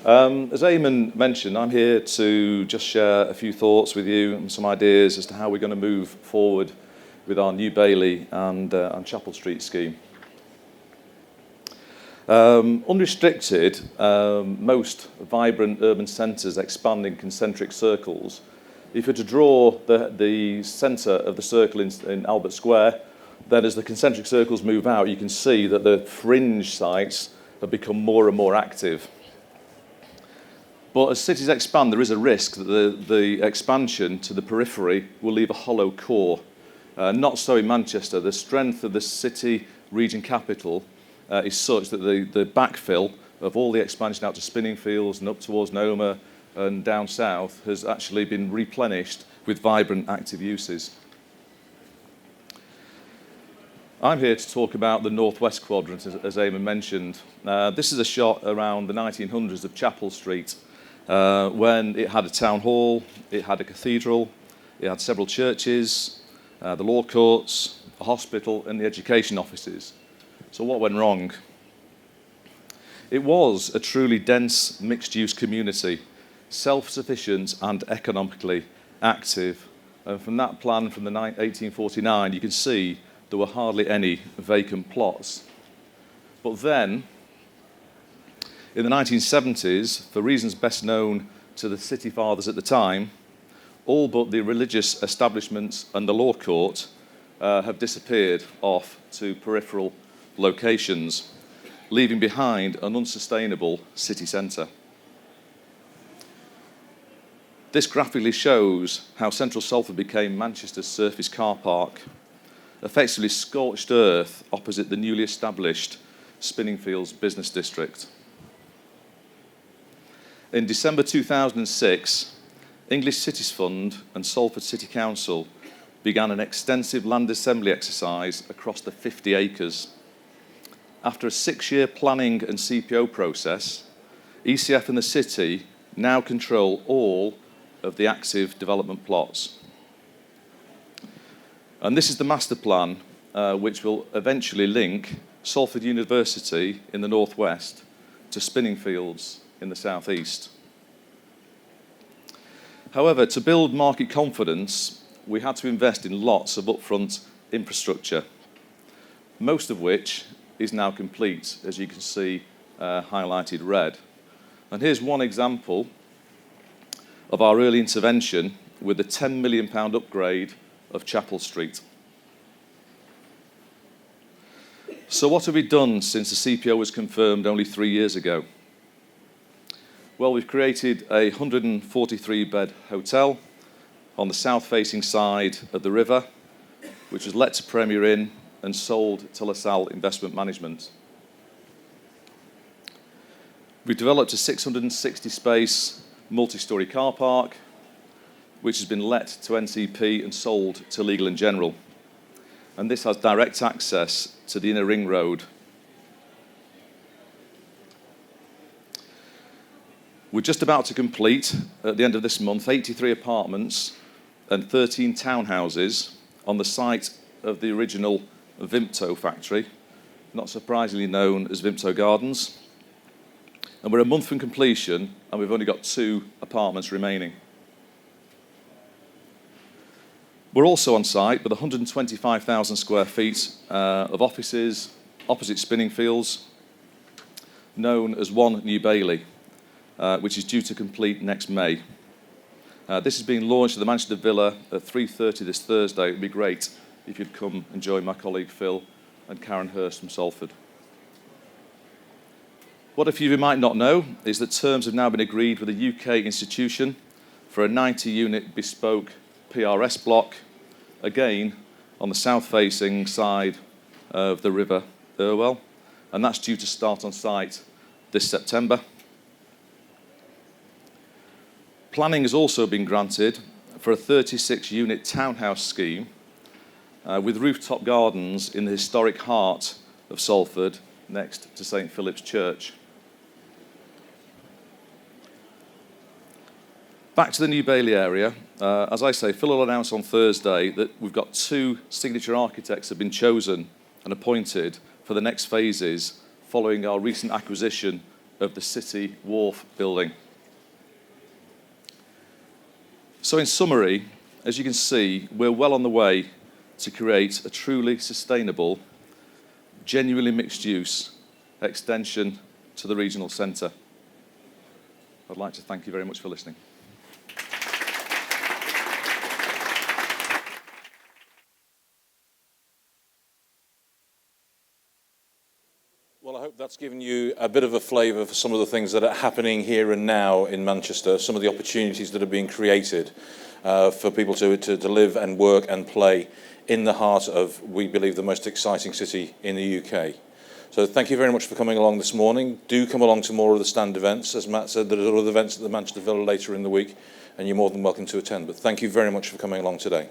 As Eamon mentioned, I'm here to just share a few thoughts with you and some ideas as to how we're going to move forward with our New Bailey and Chapel Street scheme. Unrestricted, most vibrant urban centres expand in concentric circles. If you were to draw the centre of the circle in Albert Square, then as the concentric circles move out, you can see that the fringe sites have become more and more active. But as cities expand, there is a risk that the expansion to the periphery will leave a hollow core. Not so in Manchester. The strength of the city region capital is such that the backfill of all the expansion out to Spinningfields and up towards Noma and down south has actually been replenished with vibrant active uses. I'm here to talk about the northwest quadrant, as Eamon mentioned. This is a shot around the 1900s of Chapel Street, when it had a town hall, it had a cathedral, it had several churches, the law courts, a hospital, and the education offices. So what went wrong? It was a truly dense, mixed-use community, self-sufficient and economically active. And from that plan from the 1849, you can see there were hardly any vacant plots. But then, in the 1970s, for reasons best known to the city fathers at the time, all but the religious establishments and the law court have disappeared off to peripheral locations, leaving behind an unsustainable city centre. This graphically shows how central Salford became Manchester's surface car park, effectively scorched earth opposite the newly established Spinningfields business district. In December 2006, English Cities Fund and Salford City Council began an extensive land assembly exercise across the 50 acres. After a 6-year planning and CPO process, ECF and the city now control all of the active development plots. And this is the master plan, which will eventually link Salford University in the northwest to Spinningfields in the southeast. However, to build market confidence, we had to invest in lots of upfront infrastructure, most of which is now complete, as you can see highlighted red. And here's one example of our early intervention with the £10 million upgrade of Chapel Street. So what have we done since the CPO was confirmed only 3 years ago? Well, we've created a 143-bed hotel on the south-facing side of the river, which was let to Premier Inn and sold to LaSalle Investment Management. We've developed a 660-space multi-storey car park, which has been let to NCP and sold to Legal & General. And this has direct access to the inner ring road. We're just about to complete, at the end of this month, 83 apartments and 13 townhouses on the site of the original Vimto factory, not surprisingly known as Vimto Gardens. And we're a month from completion, and we've only got 2 apartments remaining. We're also on site with 125,000 square feet of offices opposite Spinningfields, known as One New Bailey, which is due to complete next May. This is being launched at the Manchester Villa at 3:30 this Thursday. It would be great if you'd come and join my colleague Phil and Karen Hurst from Salford. What a few of you might not know is that terms have now been agreed with a UK institution for a 90-unit bespoke PRS block, again on the south-facing side of the River Irwell, and that's due to start on site this September. Planning has also been granted for a 36-unit townhouse scheme with rooftop gardens in the historic heart of Salford next to St Philip's Church. Back to the New Bailey area, as I say, Phil will announce on Thursday that we've got 2 signature architects have been chosen and appointed for the next phases following our recent acquisition of the City Wharf building. So in summary, as you can see, we're well on the way to create a truly sustainable, genuinely mixed-use extension to the regional centre. I'd like to thank you very much for listening. Well, I hope that's given you a bit of a flavour for some of the things that are happening here and now in Manchester, some of the opportunities that are being created for people to live and work and play in the heart of, we believe, the most exciting city in the UK. So thank you very much for coming along this morning. Do come along to more of the stand events. As Matt said, there are other events at the Manchester Villa later in the week, and you're more than welcome to attend. But thank you very much for coming along today.